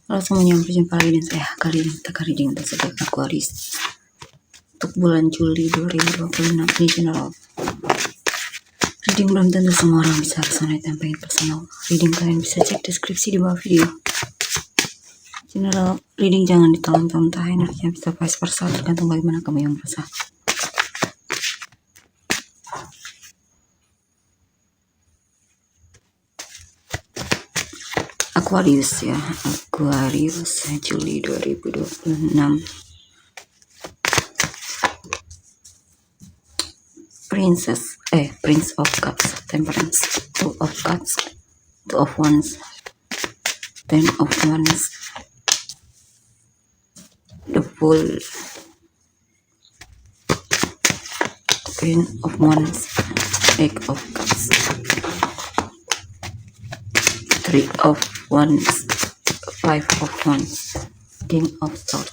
Halo semuanya, berjumpa lagi dengan saya. Kali ini kita reading untuk zodiak Aquarius untuk bulan Juli 2026 ini general. Reading belum tentu semua orang bisa resonate dan pengen personal. Reading kalian bisa cek deskripsi di bawah video. General reading jangan ditelan mentah, energinya bisa vice versa, tergantung bagaimana kamu yang merasa. Aquarius ya, Aquarius Juli 2026. Prince of Cups, Temperance, Two of Cups, Two of Wands, Ten of Wands, the Fool, Queen of Wands, Eight of Cups, Three of Wands, Five of Wands, King of Swords.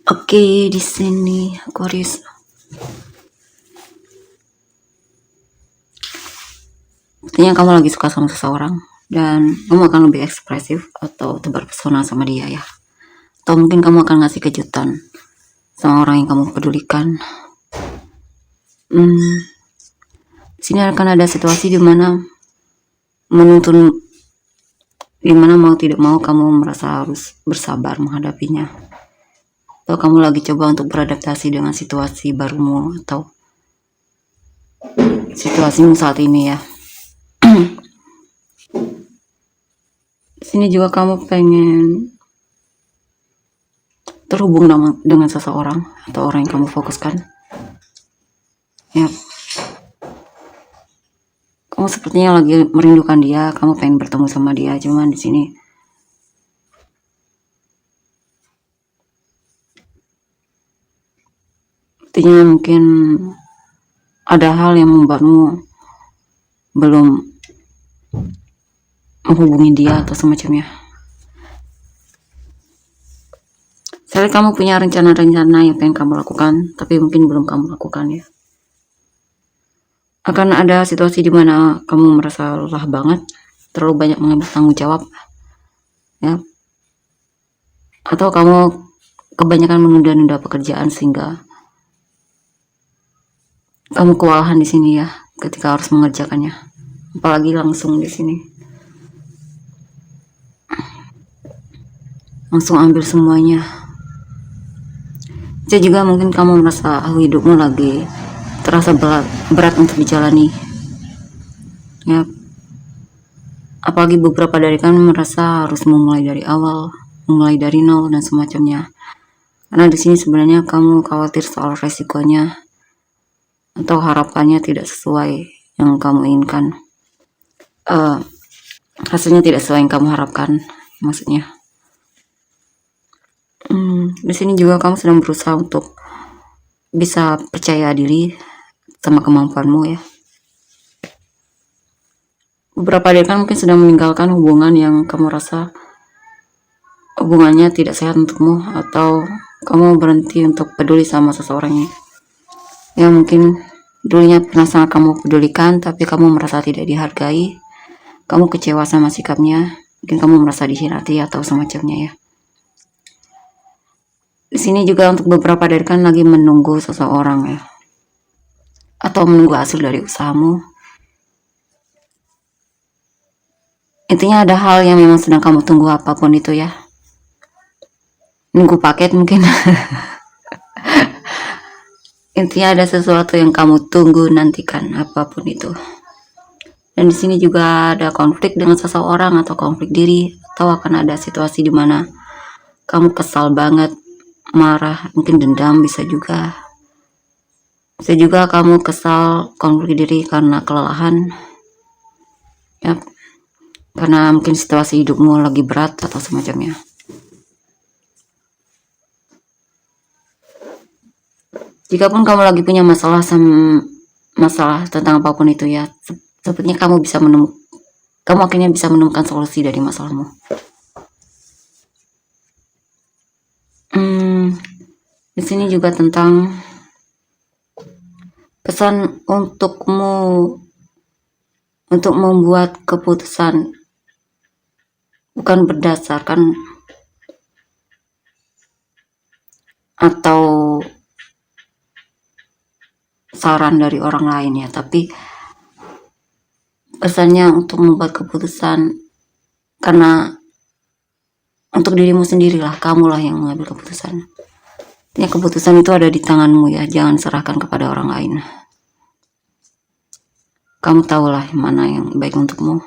Oke, di sini Aquarius. Sepertinya kamu lagi suka sama seseorang dan kamu akan lebih ekspresif atau terpesona sama dia ya. Atau mungkin kamu akan ngasih kejutan sama orang yang kamu pedulikan. Di sini akan ada situasi di mana mau tidak mau kamu merasa harus bersabar menghadapinya. Atau kamu lagi coba untuk beradaptasi dengan situasi barumu atau situasimu saat ini ya. Di sini juga kamu pengen terhubung dengan seseorang atau orang yang kamu fokuskan. Ya. Kamu sepertinya lagi merindukan dia, kamu pengen bertemu sama dia, cuman di sini artinya mungkin ada hal yang membuatmu belum menghubungi dia atau semacamnya. Saya kamu punya rencana-rencana yang pengen kamu lakukan, tapi mungkin belum kamu lakukan ya. Akan ada situasi di mana kamu merasa lelah banget, terlalu banyak mengambil tanggung jawab, ya. Atau kamu kebanyakan menunda-nunda pekerjaan sehingga kamu kewalahan di sini ya, ketika harus mengerjakannya. Apalagi langsung di sini. Langsung ambil semuanya. Bisa juga mungkin kamu merasa hidupmu lagi terasa berat untuk dijalani. Ya. Apalagi beberapa dari kamu merasa harus memulai dari awal, memulai dari nol dan semacamnya. Karena di sini sebenarnya kamu khawatir soal resikonya atau harapannya tidak sesuai yang kamu inginkan. Hasilnya tidak sesuai yang kamu harapkan, maksudnya. Di sini juga kamu sedang berusaha untuk bisa percaya diri sama kemampuanmu ya. Beberapa dari kamu mungkin sedang meninggalkan hubungan yang kamu rasa hubungannya tidak sehat untukmu, atau kamu berhenti untuk peduli sama seseorang yang mungkin dulunya pernah sangat kamu pedulikan, tapi kamu merasa tidak dihargai, kamu kecewa sama sikapnya, mungkin kamu merasa dikhianati atau semacamnya ya. Di sini juga untuk beberapa dari kan lagi menunggu seseorang ya, atau menunggu hasil dari usahamu. Intinya ada hal yang memang sedang kamu tunggu, apapun itu ya. Nunggu paket mungkin. Intinya ada sesuatu yang kamu tunggu, nantikan, apapun itu. Dan di sini juga ada konflik dengan seseorang atau konflik diri, atau akan ada situasi di mana kamu kesal banget, marah, mungkin dendam, bisa juga. Bisa juga kamu kesal, konflik diri karena kelelahan. Ya. Karena mungkin situasi hidupmu lagi berat atau semacamnya. Jikapun kamu lagi punya masalah tentang apapun itu ya, sepertinya kamu akhirnya bisa menemukan solusi dari masalahmu. Di sini juga tentang pesan untukmu untuk membuat keputusan bukan berdasarkan atau saran dari orang lain ya, tapi pesannya untuk membuat keputusan karena untuk dirimu sendirilah, kamulah yang mengambil keputusan. Ya, keputusan itu ada di tanganmu ya, jangan serahkan kepada orang lain. Kamu tahulah mana yang baik untukmu.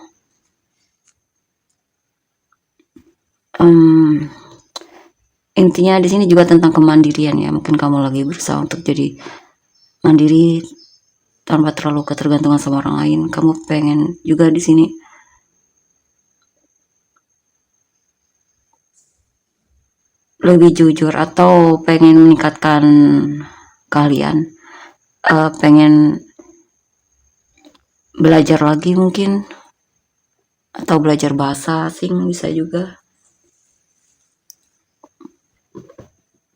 Intinya di sini juga tentang kemandirian ya. Mungkin kamu lagi berusaha untuk jadi mandiri tanpa terlalu ketergantungan sama orang lain. Kamu pengen juga di sini lebih jujur atau pengen meningkatkan kalian, pengen belajar lagi mungkin, atau belajar bahasa asing bisa juga.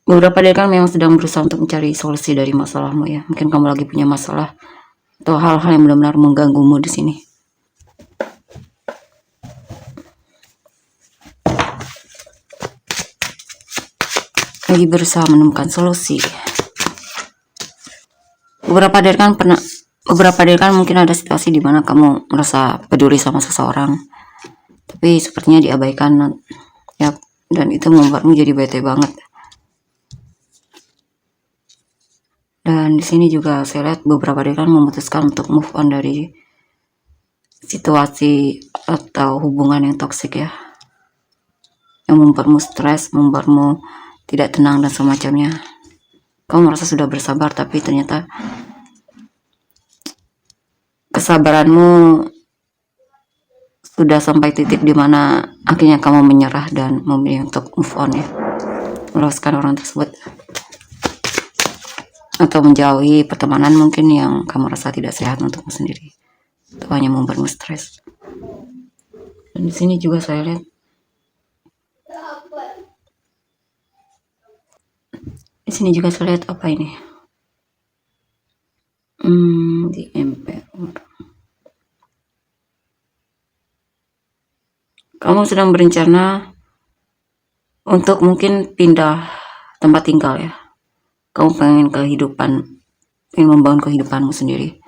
Beberapa dari kan memang sedang berusaha untuk mencari solusi dari masalahmu ya. Mungkin kamu lagi punya masalah atau hal-hal yang benar-benar mengganggumu di sini. Lagi berusaha menemukan solusi. Beberapa dari kan mungkin ada situasi di mana kamu merasa peduli sama seseorang, tapi sepertinya diabaikan ya, dan itu membuatmu jadi bete banget. Dan di sini juga saya lihat beberapa dari kan memutuskan untuk move on dari situasi atau hubungan yang toksik ya, yang membuatmu stres, membuatmu tidak tenang dan semacamnya. Kamu merasa sudah bersabar, tapi ternyata kesabaranmu sudah sampai titik di mana akhirnya kamu menyerah dan memilih untuk move on ya, melepaskan orang tersebut atau menjauhi pertemanan mungkin yang kamu rasa tidak sehat untukmu sendiri, itu hanya membuatmu stres. Dan di sini juga saya lihat apa ini? Di Emperor. Kamu sedang berencana untuk mungkin pindah tempat tinggal ya. Kamu pengen membangun kehidupanmu sendiri,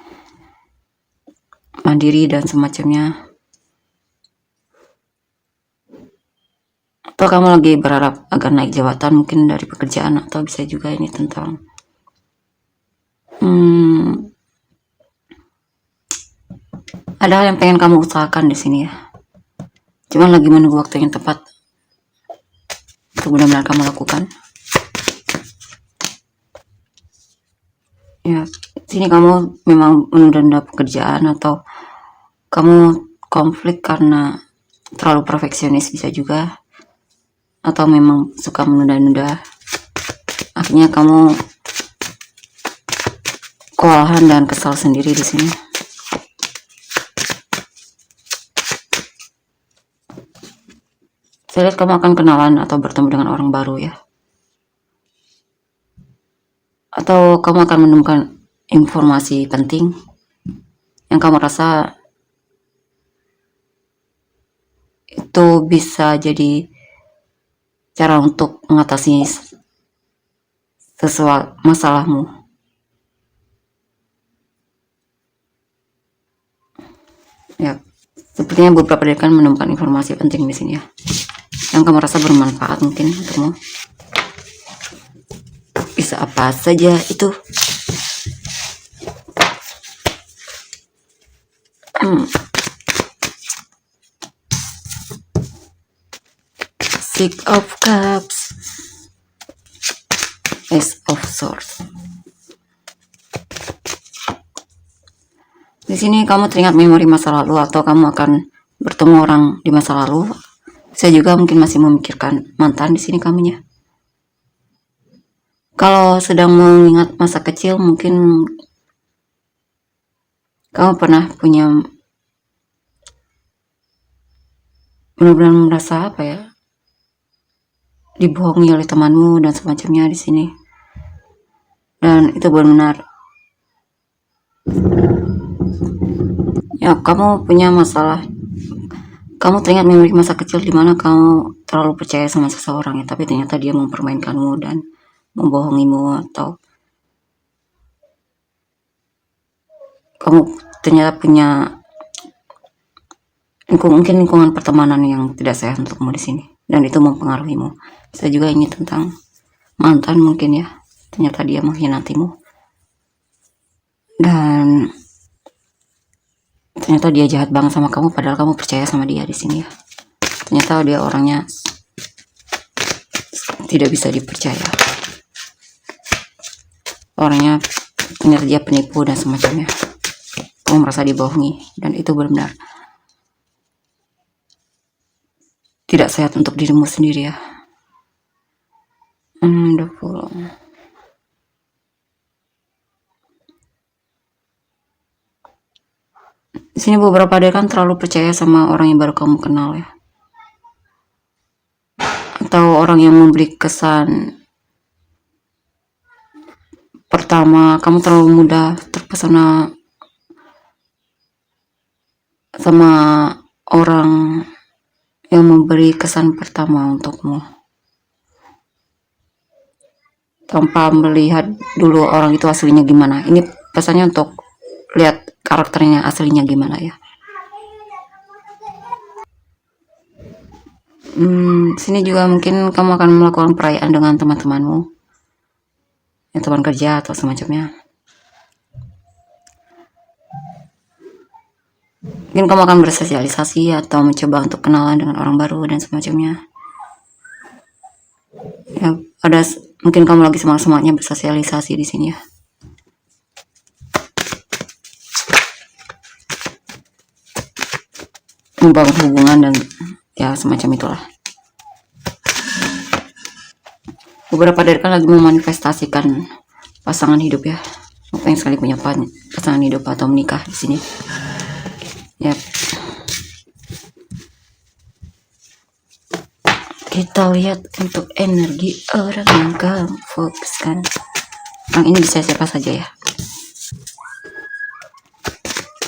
mandiri dan semacamnya. Atau kamu lagi berharap agar naik jabatan mungkin dari pekerjaan, atau bisa juga ini tentang ada hal yang pengen kamu usahakan di sini ya. Cuman lagi menunggu waktu yang tepat untuk benar-benar kamu lakukan. Ya, sini kamu memang menunda-nunda pekerjaan, atau kamu konflik karena terlalu perfeksionis bisa juga, atau memang suka menunda-nunda. Akhirnya kamu kewalahan dan kesal sendiri di sini. Saya lihat kamu akan kenalan atau bertemu dengan orang baru ya. Atau kamu akan menemukan informasi penting yang kamu rasa itu bisa jadi cara untuk mengatasi sesuatu masalahmu. Ya, sepertinya beberapa dari kan menemukan informasi penting di sini ya, yang kamu rasa bermanfaat mungkin untukmu. Bisa apa saja itu. Six of Cups, Ace of Swords. Di sini kamu teringat memori masa lalu, atau kamu akan bertemu orang di masa lalu. Saya juga mungkin masih memikirkan mantan di sini kamunya. Kalau sedang mengingat masa kecil, mungkin kamu pernah punya benar-benar merasa apa ya, dibohongi oleh temanmu dan semacamnya di sini. Dan itu benar-benar Ya, kamu punya masalah. Kamu teringat memori masa kecil di mana kamu terlalu percaya sama seseorang ya, tapi ternyata dia mempermainkanmu dan membohongimu, atau kamu ternyata punya mungkin lingkungan pertemanan yang tidak sehat untukmu di sini, dan itu mempengaruhimu. Bisa juga ini tentang mantan mungkin ya, ternyata dia mengkhianatimu dan ternyata dia jahat banget sama kamu, padahal kamu percaya sama dia di sini ya. Ternyata dia orangnya tidak bisa dipercaya, orangnya ternyata dia penipu dan semacamnya. Kamu merasa dibohongi dan itu benar-benar tidak sehat untuk dirimu sendiri ya. 20. Di sini beberapa dari kan terlalu percaya sama orang yang baru kamu kenal ya, atau orang yang memberi kesan pertama. Kamu terlalu mudah terpesona sama orang yang memberi kesan pertama untukmu tanpa melihat dulu orang itu aslinya gimana. Ini pesannya untuk lihat karakternya aslinya gimana ya. Sini juga mungkin kamu akan melakukan perayaan dengan teman-temanmu, ya, teman kerja atau semacamnya. Mungkin kamu akan bersosialisasi atau mencoba untuk kenalan dengan orang baru dan semacamnya. Ya, mungkin kamu lagi semangat-semangatnya bersosialisasi di sini ya. Membangun hubungan dan ya semacam itulah. Beberapa dari kan lagi memanifestasikan pasangan hidup ya. Pengen sekali punya pasangan hidup atau menikah di sini. Ya. Kita lihat untuk energi orang yang kamu fokuskan. Orang ini bisa siapa saja ya.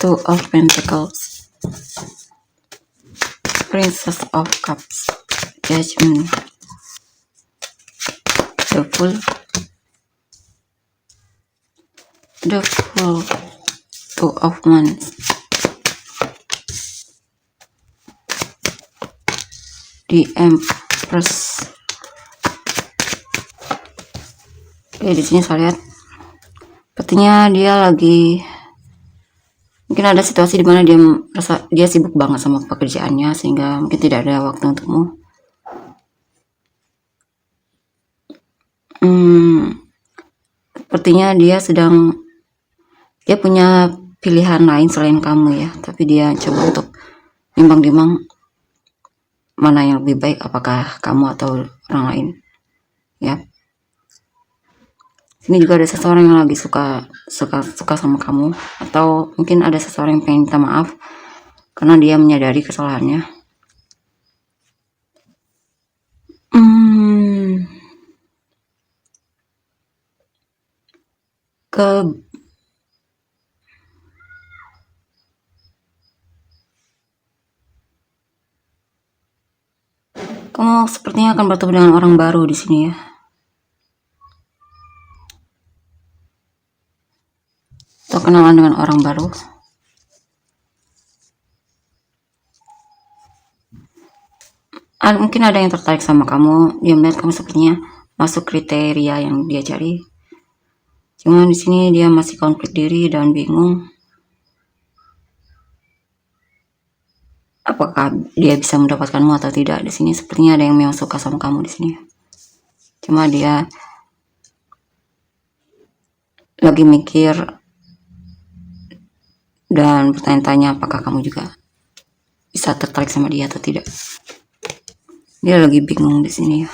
Two of Pentacles, Princess of Cups, Judgment, the Fool, Two of Wands, the Empress. Oke, di sini saya lihat sepertinya dia lagi, mungkin ada situasi di mana dia merasa dia sibuk banget sama pekerjaannya sehingga mungkin tidak ada waktu untukmu. Sepertinya dia punya pilihan lain selain kamu ya, tapi dia coba untuk nimbang-nimbang mana yang lebih baik, apakah kamu atau orang lain ya. Sini juga ada seseorang yang lagi suka sama kamu, atau mungkin ada seseorang yang pengen minta maaf karena dia menyadari kesalahannya. Kamu sepertinya akan bertemu dengan orang baru di sini ya. Atau kenalan dengan orang baru. Mungkin ada yang tertarik sama kamu, dia melihat kamu sepertinya masuk kriteria yang dia cari. Cuma di sini dia masih konflik diri dan bingung apakah dia bisa mendapatkanmu atau tidak. Di sini sepertinya ada yang memang suka sama kamu di sini. Cuma dia lagi mikir dan bertanya-tanya apakah kamu juga bisa tertarik sama dia atau tidak. Dia lagi bingung di sini ya.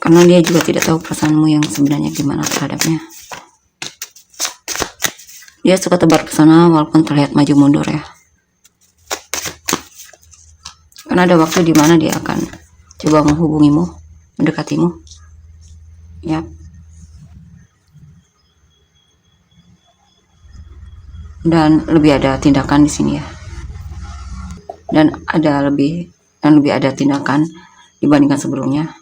Karena dia juga tidak tahu perasaanmu yang sebenarnya gimana terhadapnya. Dia suka tebar pesona walaupun terlihat maju mundur ya. Karena ada waktu di mana dia akan coba menghubungimu, mendekatimu. Ya. dan lebih ada tindakan di sini ya, dan lebih ada tindakan dibandingkan sebelumnya.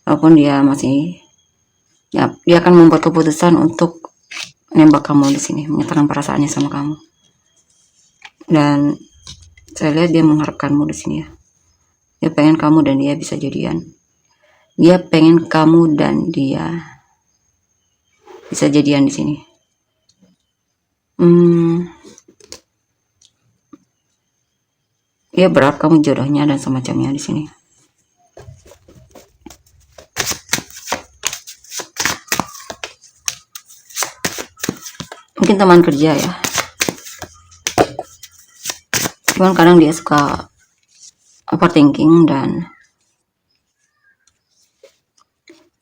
Walaupun dia masih ya, dia akan membuat keputusan untuk nembak kamu di sini, menyatakan perasaannya sama kamu. Dan saya lihat dia mengharapkanmu di sini ya. Dia pengen kamu dan dia bisa jadian. Dia pengen kamu dan dia bisa jadian di sini. Dia berharap kamu jodohnya dan semacamnya di sini. Mungkin teman kerja ya. Cuman kadang dia suka overthinking, dan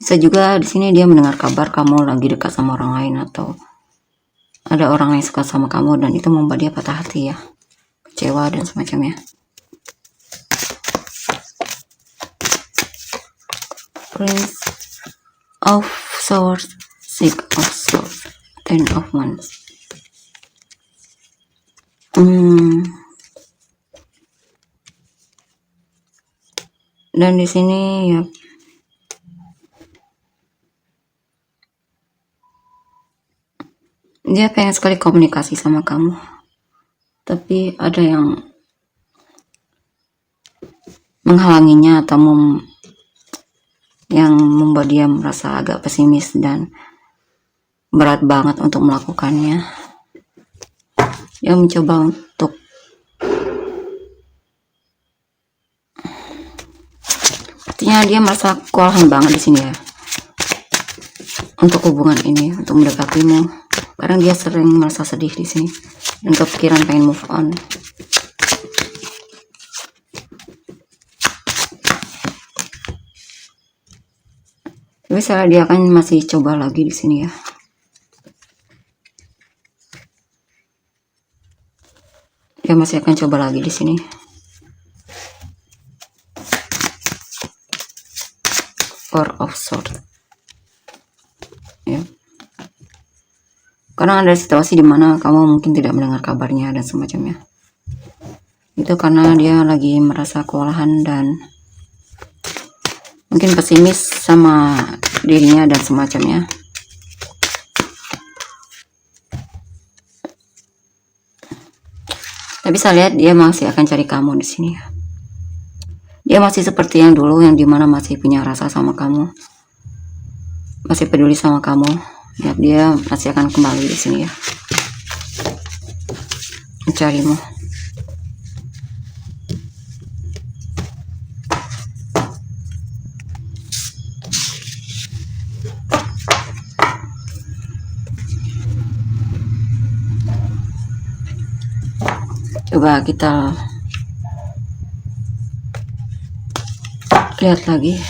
bisa juga di sini dia mendengar kabar kamu lagi dekat sama orang lain, atau ada orang yang suka sama kamu, dan itu membuat dia patah hati ya, kecewa dan semacamnya. Prince of Swords, Six of Swords, Ten of Wands. Dan di sini ya, dia pengen sekali komunikasi sama kamu, tapi ada yang menghalanginya atau yang membuat dia merasa agak pesimis dan berat banget untuk melakukannya. Dia mencoba untuk artinya dia merasa kewalahan banget di sini ya untuk hubungan ini, untuk mendekatimu. Kadang dia sering merasa sedih di sini dan kepikiran pengen move on. Tapi saya dia akan masih coba lagi di sini ya. Dia masih akan coba lagi di sini. Four of Swords. Ya. Karena ada situasi dimana kamu mungkin tidak mendengar kabarnya dan semacamnya. Itu karena dia lagi merasa kewalahan dan mungkin pesimis sama dirinya dan semacamnya. Tapi saya lihat dia masih akan cari kamu di sini. Dia masih seperti yang dulu, yang dimana masih punya rasa sama kamu, masih peduli sama kamu. Ya, dia masih akan kembali di sini ya, mencarimu. Coba kita lihat lagi,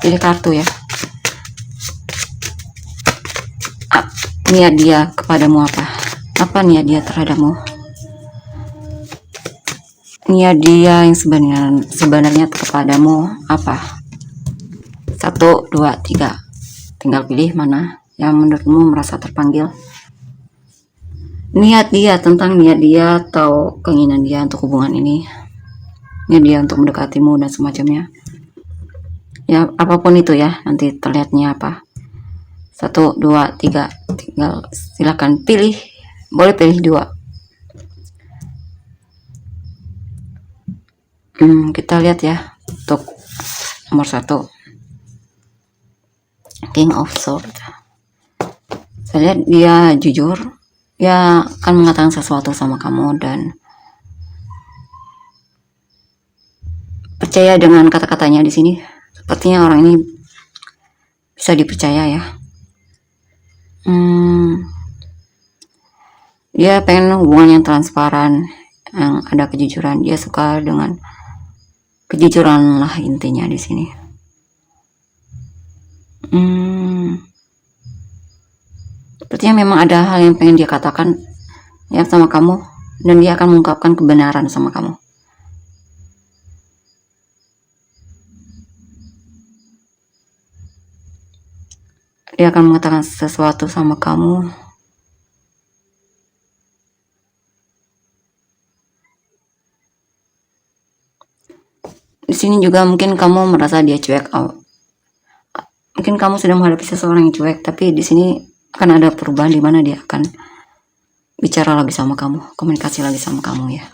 pilih kartu ya. Niat dia kepadamu apa? Apa niat dia terhadapmu? Niat dia yang sebenarnya kepadamu apa? 1, 2, 3. Tinggal pilih mana yang menurutmu merasa terpanggil. Niat dia, tentang niat dia atau keinginan dia untuk hubungan ini. Niat dia untuk mendekatimu dan semacamnya. Ya, apapun itu ya, nanti terlihatnya apa. 1, 2, 3. Tinggal silakan pilih. Boleh pilih 2. Kita lihat ya untuk nomor 1, King of Swords. Saya lihat dia jujur, dia akan mengatakan sesuatu sama kamu dan percaya dengan kata-katanya di sini. Sepertinya orang ini bisa dipercaya ya. Dia pengen hubungan yang transparan, yang ada kejujuran. Dia suka dengan kejujuran lah intinya di sini. Sepertinya memang ada hal yang pengen dia katakan ya sama kamu, dan dia akan mengungkapkan kebenaran sama kamu. Dia akan mengatakan sesuatu sama kamu sini juga mungkin kamu merasa dia cuek. Mungkin kamu sedang menghadapi seseorang yang cuek, tapi di sini akan ada perubahan di mana dia akan bicara lagi sama kamu, komunikasi lagi sama kamu ya.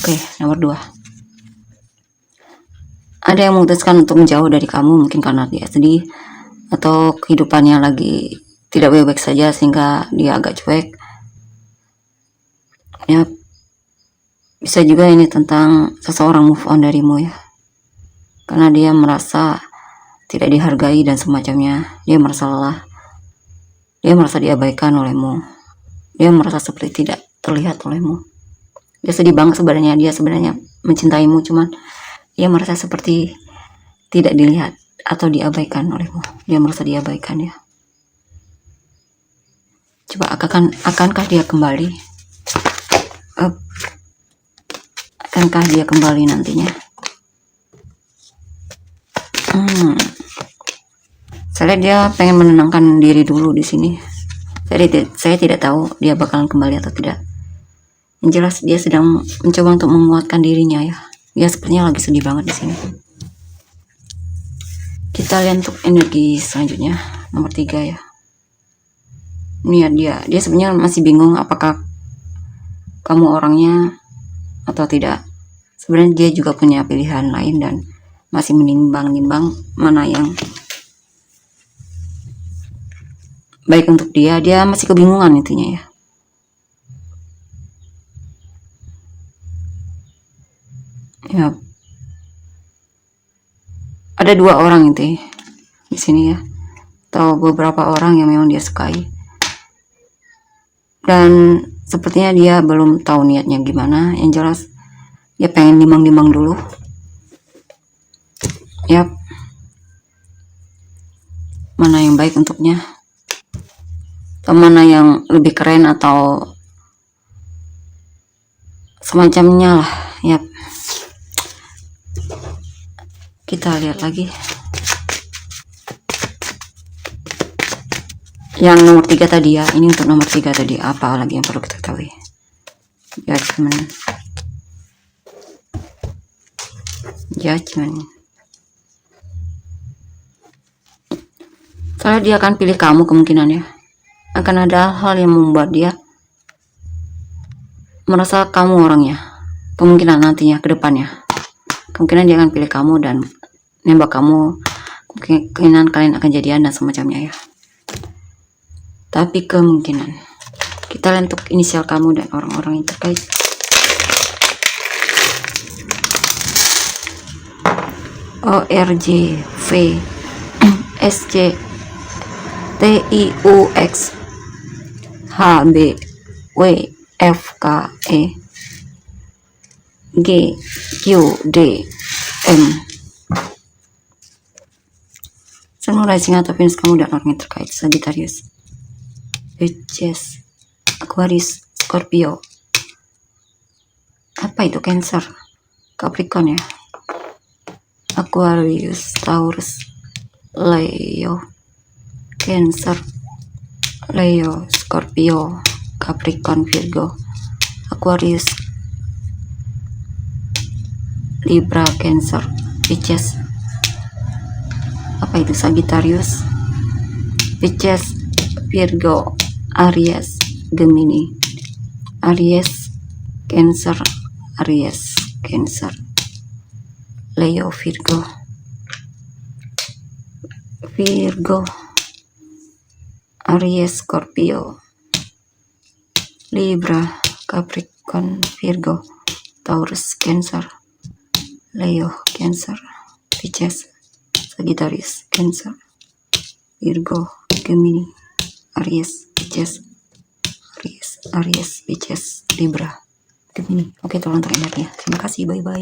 Oke, nomor 2. Ada yang memutuskan untuk menjauh dari kamu, mungkin karena dia sedih atau kehidupannya lagi tidak baik-baik saja sehingga dia agak cuek. Ya, bisa juga ini tentang seseorang move on darimu ya. Karena dia merasa tidak dihargai dan semacamnya. Dia merasa lelah. Dia merasa diabaikan olehmu. Dia merasa seperti tidak terlihat olehmu. Dia sedih banget sebenarnya. Dia sebenarnya mencintaimu, cuman dia merasa seperti tidak dilihat atau diabaikan olehmu. Dia merasa diabaikan ya. Coba akankah dia kembali? Akankah dia kembali nantinya? Saya lihat dia pengen menenangkan diri dulu di sini. Saya tidak tahu dia bakalan kembali atau tidak. Yang jelas dia sedang mencoba untuk menguatkan dirinya ya. Dia sepertinya lagi sedih banget di sini. Kita lihat untuk energi selanjutnya, nomor 3 ya. Ini ya, dia sebenarnya masih bingung apakah kamu orangnya atau tidak. Sebenarnya dia juga punya pilihan lain dan masih menimbang-nimbang mana yang baik untuk dia. Dia masih kebingungan intinya ya. Ya, ada 2 orang itu di sini ya, atau beberapa orang yang memang dia sukai, dan sepertinya dia belum tahu niatnya gimana. Yang jelas dia pengen nimbang-nimbang dulu. Yap, mana yang baik untuknya, atau mana yang lebih keren atau semacamnya lah. Yap, kita lihat lagi yang nomor 3 tadi ya. Ini untuk nomor 3 tadi, apa lagi yang perlu kita ketahui? Judgment. Soalnya dia akan pilih kamu kemungkinan ya. Akan ada hal yang membuat dia merasa kamu orangnya. Kemungkinan nantinya ke depannya, kemungkinan dia akan pilih kamu dan nembak kamu. Kemungkinan kalian akan jadian dan semacamnya ya. Tapi kemungkinan kita lihat untuk inisial kamu dan orang-orang yang terkait. ORJ V SC TIUX HBWFKE GQDM. Sun rising atau Venus kamu dan orang yang terkait. Sagittarius, Pisces, Aquarius, Scorpio. Apa itu? Cancer, Capricorn ya. Aquarius, Taurus, Leo, Cancer, Leo, Scorpio, Capricorn, Virgo, Aquarius, Libra, Cancer, Pisces. Apa itu? Sagittarius, Pisces, Virgo, Aries, Gemini, Aries, Cancer, Aries, Cancer, Leo, Virgo, Aries, Scorpio, Libra, Capricorn, Virgo, Taurus, Cancer, Leo, Cancer, Pisces, Sagittarius, Cancer, Virgo, Gemini, Aries, Pisces, Aries, Pisces, Libra, Gemini. Oke, tolong untuk energi ya. Terima kasih, bye-bye.